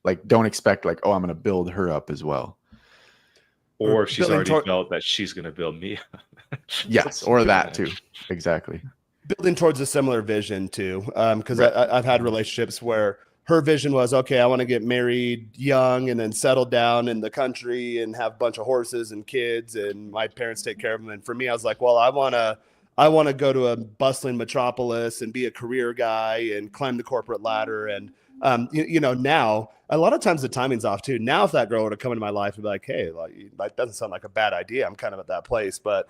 like, don't expect like, oh, I'm going to build her up as well. Or if she's already built, that she's going to build me up. Yes, or that too. Exactly. Building towards a similar vision too. Because I've had relationships where her vision was, okay, I want to get married young and then settle down in the country and have a bunch of horses and kids and my parents take care of them. And for me, I was like, well, I want to go to a bustling metropolis and be a career guy and climb the corporate ladder. And, now a lot of times the timing's off too. Now, if that girl were to come into my life and be like, hey, like, that doesn't sound like a bad idea. I'm kind of at that place. But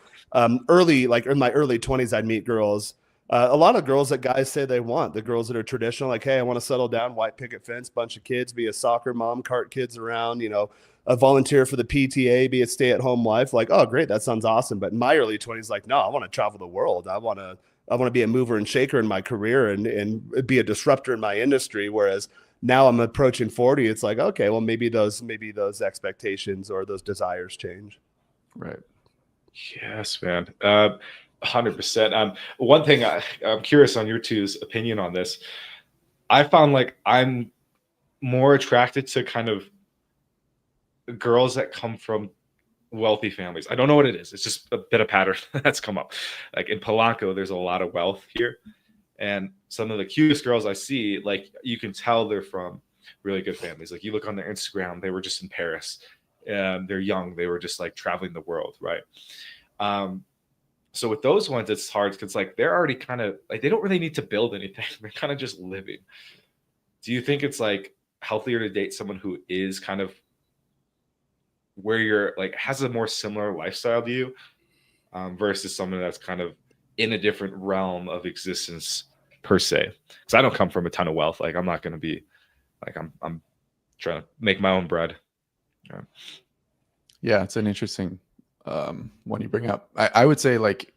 early, like in my early 20s, I'd meet girls. A lot of girls that guys say they want, the girls that are traditional, like, hey, I want to settle down, white picket fence, bunch of kids, be a soccer mom, cart kids around, a volunteer for the PTA, be a stay-at-home wife. Like, oh, great, that sounds awesome. But in my early 20s, like, no, I want to travel the world. I want to be a mover and shaker in my career and be a disruptor in my industry. Whereas now I'm approaching 40, it's like, okay, well, maybe those expectations or those desires change. Right. Yes, man. 100%. One thing I'm curious on your two's opinion on this. I found like I'm more attracted to kind of girls that come from wealthy families. I don't know what it is. It's just a bit of pattern that's come up. Like in Polanco, there's a lot of wealth here. And some of the cutest girls I see, like you can tell they're from really good families. Like you look on their Instagram, they were just in Paris. They're young. They were just like traveling the world, right? So with those ones, it's hard because like they're already kind of like they don't really need to build anything. They're kind of just living. Do you think it's like healthier to date someone who is kind of where you're like has a more similar lifestyle to you versus someone that's kind of in a different realm of existence per se? Because I don't come from a ton of wealth. Like I'm not going to be like I'm trying to make my own bread. Yeah. Yeah, it's an interesting one you bring up. I would say like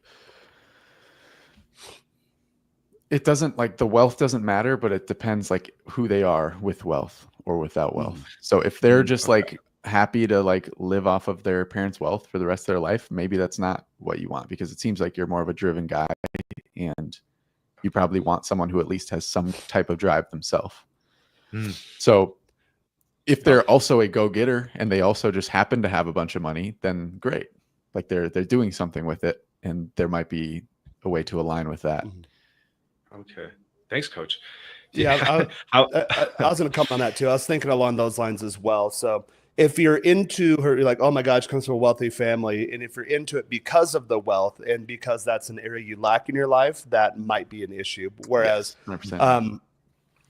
it doesn't like the wealth doesn't matter, but it depends like who they are with wealth or without wealth. So if they're just like happy to like live off of their parents' wealth for the rest of their life, maybe that's not what you want, because it seems like you're more of a driven guy and you probably want someone who at least has some type of drive themselves. So if they're also a go-getter and they also just happen to have a bunch of money, then great. Like they're doing something with it, and there might be a way to align with that. Okay. Thanks, Coach. Yeah, I was going to come on that too. I was thinking along those lines as well. So if you're into her, you're like, oh my God, she comes from a wealthy family. And if you're into it because of the wealth and because that's an area you lack in your life, that might be an issue. Whereas, yes,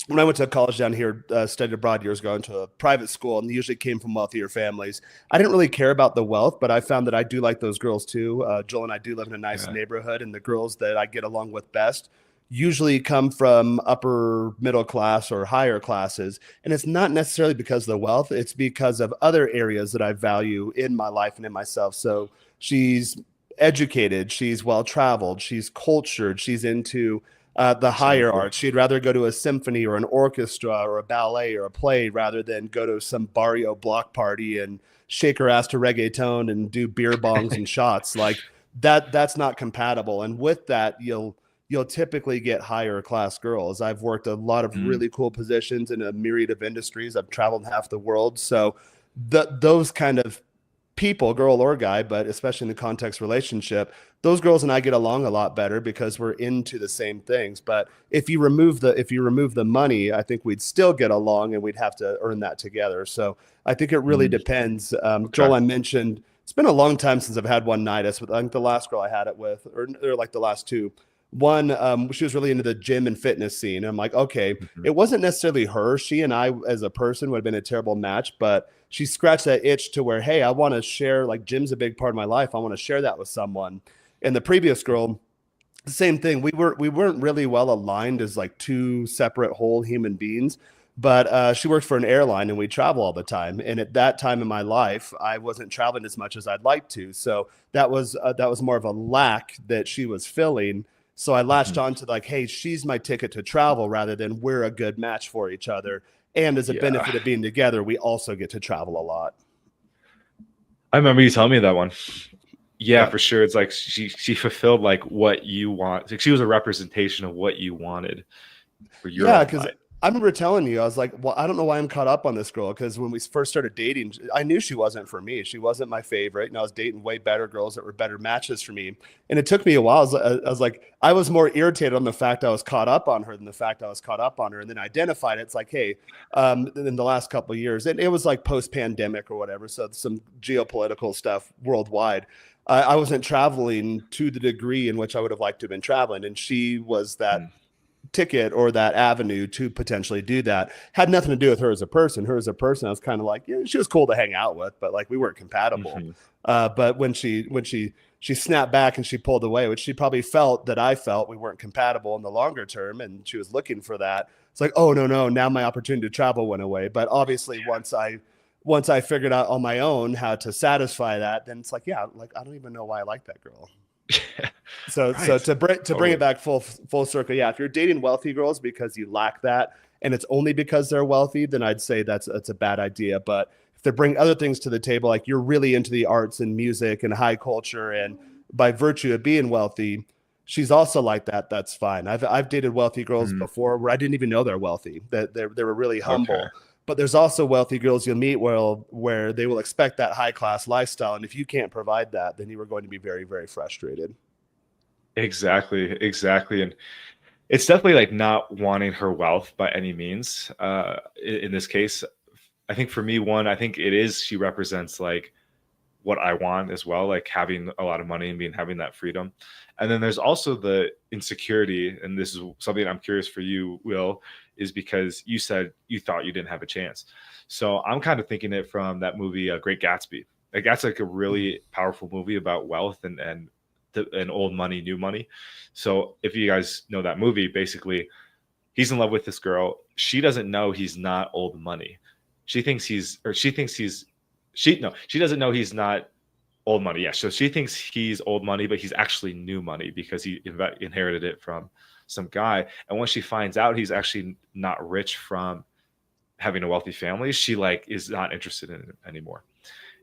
when I went to college down here, studied abroad years ago, into a private school, and usually came from wealthier families. I didn't really care about the wealth, but I found that I do like those girls too. Joel and I do live in a nice neighborhood, and the girls that I get along with best usually come from upper middle class or higher classes. And it's not necessarily because of the wealth. It's because of other areas that I value in my life and in myself. So she's educated, she's well-traveled, she's cultured, she's into the higher arts. She'd rather go to a symphony or an orchestra or a ballet or a play rather than go to some barrio block party and shake her ass to reggaeton and do beer bongs and shots. Like that's not compatible. And with that, you'll typically get higher class girls. I've worked a lot of really cool positions in a myriad of industries. I've traveled half the world. So those kind of people, girl or guy, but especially in the context relationship, those girls and I get along a lot better because we're into the same things. But if you remove the money, I think we'd still get along and we'd have to earn that together. So I think it really depends. Joel, I mentioned it's been a long time since I've had one night. I think the last girl I had it with, or like the last two. One, she was really into the gym and fitness scene. And I'm like, okay, it wasn't necessarily her. She and I as a person would have been a terrible match, but she scratched that itch to where, hey, I want to share, like gym's a big part of my life. I want to share that with someone. And the previous girl, same thing. We weren't really well aligned as like two separate whole human beings, but she worked for an airline and we travel all the time. And at that time in my life, I wasn't traveling as much as I'd like to. So that was more of a lack that she was filling. So I latched on to like, hey, she's my ticket to travel rather than we're a good match for each other. And as a benefit of being together, we also get to travel a lot. I remember you telling me that one. Yeah, for sure. It's like she fulfilled like what you want. Like she was a representation of what you wanted for your because I remember telling you, I was like, well, I don't know why I'm caught up on this girl. Because when we first started dating, I knew she wasn't for me. She wasn't my favorite. And I was dating way better girls that were better matches for me. And it took me a while. I was like, I was more irritated on the fact I was caught up on her than the fact I was caught up on her. And then I identified it. It's like, hey, in the last couple of years, and it was like post-pandemic or whatever. So some geopolitical stuff worldwide. I wasn't traveling to the degree in which I would have liked to have been traveling. And she was that ticket or that avenue to potentially do that. Had nothing to do with her as a person. Her as a person, I was kind of like, yeah, she was cool to hang out with, but like we weren't compatible. But when she snapped back and she pulled away, which she probably felt that I felt we weren't compatible in the longer term, and she was looking for that. It's like, oh no, now my opportunity to travel went away. But obviously once I figured out on my own how to satisfy that, then it's like, yeah, like I don't even know why I like that girl. So to bring it back full circle, yeah, if you're dating wealthy girls because you lack that and it's only because they're wealthy, then I'd say that's a bad idea. But if they bring other things to the table, like you're really into the arts and music and high culture, and by virtue of being wealthy, she's also like that, that's fine. I've dated wealthy girls before where I didn't even know they're wealthy, that they were really humble. But there's also wealthy girls you'll meet where they will expect that high class lifestyle. And if you can't provide that, then you are going to be very, very frustrated. Exactly. And it's definitely like not wanting her wealth by any means. In this case, I think for me, I think it is, she represents like what I want as well, like having a lot of money and having that freedom. And then there's also the insecurity, and this is something I'm curious for you, Will, is because you said you thought you didn't have a chance. So I'm kind of thinking it from that movie, Great Gatsby. Like that's like a really powerful movie about wealth and old money, new money. So if you guys know that movie, basically he's in love with this girl. She doesn't know he's not old money. She thinks he's, or she thinks he's, she doesn't know he's not old money. Yeah. So she thinks he's old money, but he's actually new money because he inherited it from some guy. And when she finds out he's actually not rich from having a wealthy family, she like is not interested in it anymore.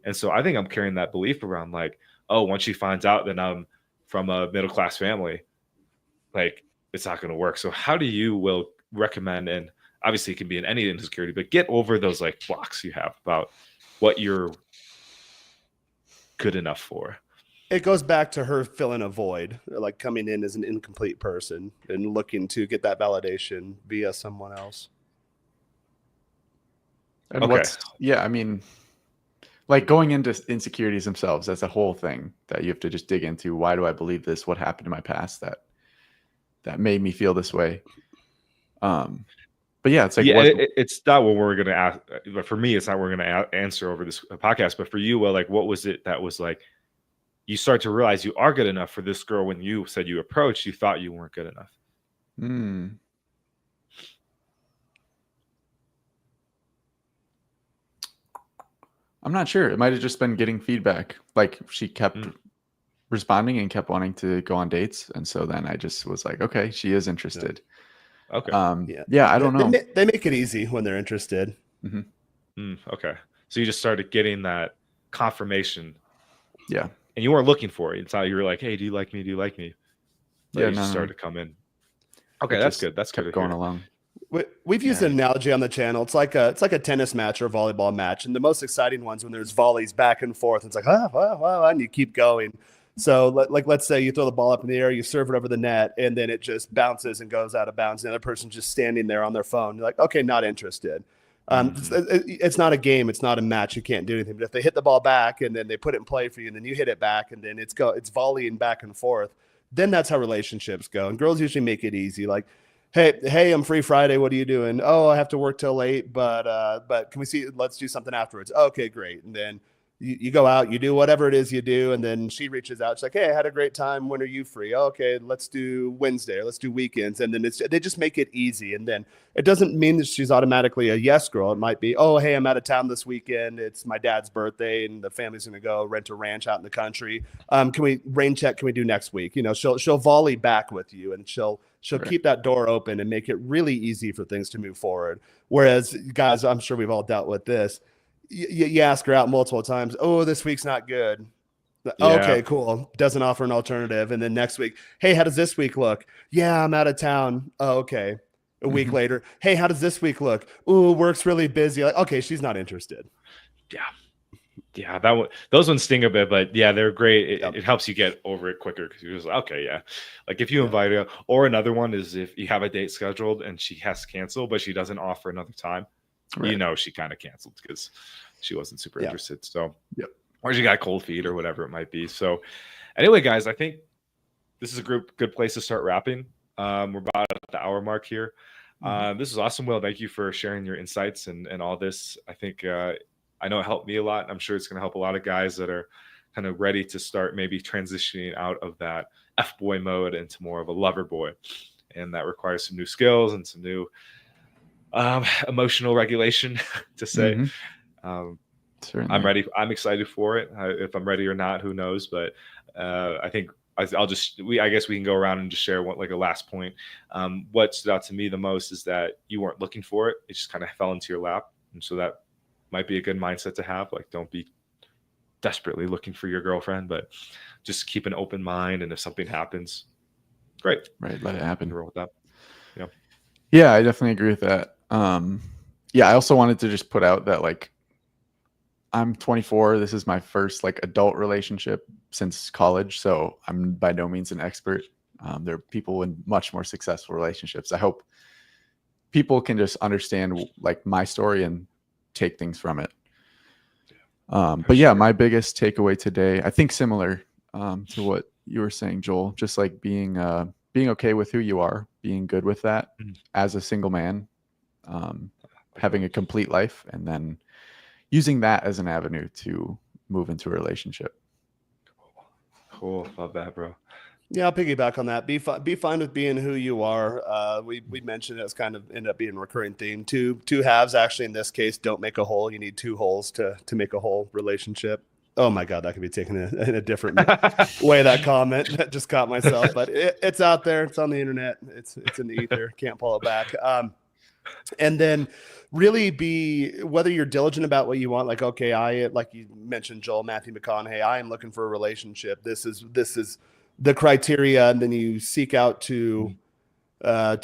And so I think I'm carrying that belief around like, oh, once she finds out that I'm from a middle class family, like it's not going to work. So how do you will recommend, and obviously it can be in any insecurity, but get over those like blocks you have about what you're good enough for? It goes back to her filling a void, like coming in as an incomplete person and looking to get that validation via someone else. And Okay. I mean, like going into insecurities themselves, that's a whole thing that you have to just dig into. Why do I believe this? What happened in my past that made me feel this way? But yeah, it's like, it's not what we're going to ask. But for me, it's not what we're going to answer over this podcast. But for you, well, like, what was it that was like, you start to realize you are good enough for this girl when you said you approached, you thought you weren't good enough? I'm not sure. It might have just been getting feedback. Like she kept responding and kept wanting to go on dates. And so then I just was like, okay, she is interested. Okay. Yeah, I don't know. They make it easy when they're interested. Okay. So you just started getting that confirmation. Yeah. And you weren't looking for it. It's not, you were like, hey, do you like me? Do you like me? But you just started to come in. Okay, that's good. That's kept going along. We've used an analogy on the channel. It's like a tennis match or a volleyball match, and the most exciting ones when there's volleys back and forth. It's like and you keep going. So let's say you throw the ball up in the air, you serve it over the net, and then it just bounces and goes out of bounds. And the other person's just standing there on their phone. You're like, okay, not interested. It's not a game. It's not a match. You can't do anything. But if they hit the ball back and then they put it in play for you, and then you hit it back, and then it's volleying back and forth, then that's how relationships go. And girls usually make it easy. Like, hey, I'm free Friday. What are you doing? Oh, I have to work till late, but can we see? Let's do something afterwards. Okay, great. And then you go out, you do whatever it is you do, and then she reaches out. She's like, hey, I had a great time. When are you free? Oh, okay, let's do Wednesday, or let's do weekends. And then they just make it easy. And then it doesn't mean that she's automatically a yes girl. It might be, oh, hey, I'm out of town this weekend. It's my dad's birthday, and the family's going to go rent a ranch out in the country. Can we rain check? Can we do next week? You know, she'll volley back with you, and she'll keep that door open and make it really easy for things to move forward. Whereas, guys, I'm sure we've all dealt with this. You ask her out multiple times. Oh, this week's not good. Yeah. Okay, cool. Doesn't offer an alternative. And then next week, hey, how does this week look? Yeah, I'm out of town. Oh, okay. A week later, hey, how does this week look? Ooh, work's really busy. Like, okay, she's not interested. Yeah, those ones sting a bit, but yeah, they're great. It helps you get over it quicker because you're just like, okay, yeah. Like if you invite her, or another one is if you have a date scheduled and she has to cancel, but she doesn't offer another time. Right. You know, she kind of canceled because she wasn't super interested. So, or she got cold feet or whatever it might be. So, anyway, guys, I think this is a good place to start wrapping. We're about at the hour mark here. This is awesome, Will. Thank you for sharing your insights and all this. I think I know it helped me a lot. I'm sure it's going to help a lot of guys that are kind of ready to start maybe transitioning out of that F-boy mode into more of a lover boy, and that requires some new skills and some new emotional regulation to say. I'm ready. I'm excited for it. If I'm ready or not, who knows? But I think I guess we can go around and just share like a last point. What stood out to me the most is that you weren't looking for it. It just kind of fell into your lap. And so that might be a good mindset to have. Like, don't be desperately looking for your girlfriend, but just keep an open mind. And if something happens, great. Right. Let it happen. Roll with that. Yeah, I definitely agree with that. I also wanted to just put out that, like, I'm 24. This is my first like adult relationship since college. So I'm by no means an expert. There are people in much more successful relationships. I hope people can just understand like my story and take things from it. But yeah, sure. my biggest takeaway today, I think similar to what you were saying, Joel, just like being okay with who you are, being good with that Mhm. as a single man, having a complete life, and then using that as an avenue to move into a relationship. Cool. Love that, bro. Yeah, I'll piggyback on that. Be fine with being who you are. We mentioned it's kind of end up being a recurring theme. Two halves actually in this case don't make a whole. You need two wholes to make a whole relationship. Oh my God, that could be taken in a different way. That comment that just caught myself, but it's out there. It's on the internet. It's in the ether. Can't pull it back. And then really be, whether you're diligent about what you want, like, okay, like you mentioned, Joel, Matthew McConaughey, I am looking for a relationship. This is the criteria. And then you seek out to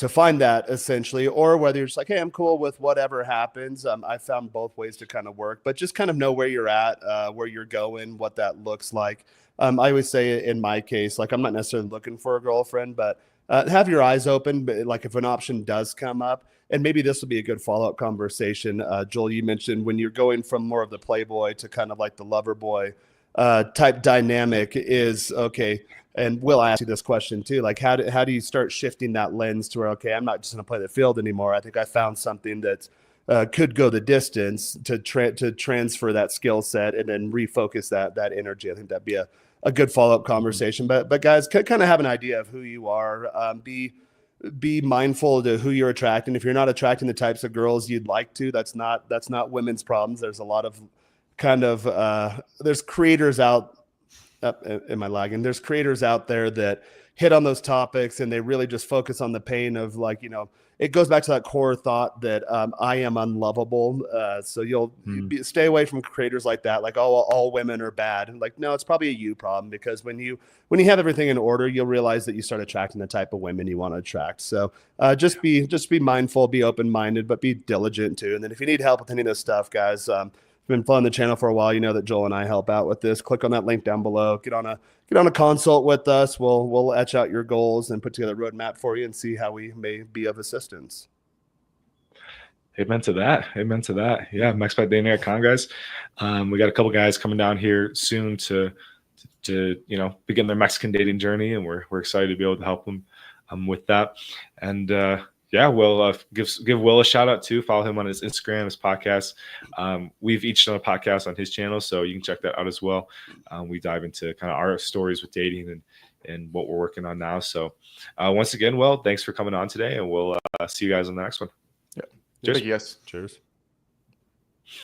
find that essentially, or whether you're just like, hey, I'm cool with whatever happens. I found both ways to kind of work, but just kind of know where you're at, where you're going, what that looks like. I always say in my case, like, I'm not necessarily looking for a girlfriend, but have your eyes open. But like, if an option does come up, and maybe this will be a good follow-up conversation. Joel, you mentioned when you're going from more of the playboy to kind of like the lover boy type dynamic is okay. And Will, I ask you this question too. Like, how do you start shifting that lens to where, okay, I'm not just going to play the field anymore. I think I found something that could go the distance to transfer that skill set and then refocus that energy. I think that'd be a good follow-up conversation. But guys, kind of have an idea of who you are. Be mindful to who you're attracting. If you're not attracting the types of girls you'd like to, that's not women's problems. There's a lot of kind of there's creators out. Am I lagging? There's creators out there that hit on those topics and they really just focus on the pain of, like, it goes back to that core thought that I am unlovable. So stay away from creators like that. Like, oh, all women are bad. And like, no, it's probably a you problem, because when you have everything in order, you'll realize that you start attracting the type of women you want to attract. So just be mindful, be open-minded, but be diligent too. And then if you need help with any of this stuff, guys, been following the channel for a while, you know that Joel and I help out with this. Click on that link down below. Get on a consult with us. We'll etch out your goals and put together a roadmap for you and see how we may be of assistance. Amen to that. Amen to that. Yeah, MaxPatDating.com, guys. We got a couple guys coming down here soon to begin their Mexican dating journey, and we're excited to be able to help them with that. And yeah, we'll give Will a shout out too. Follow him on his Instagram, his podcast. We've each done a podcast on his channel, so you can check that out as well. We dive into kind of our stories with dating and what we're working on now. So once again, Will, thanks for coming on today, and we'll see you guys on the next one. Yeah. Cheers. Thank you guys. Cheers.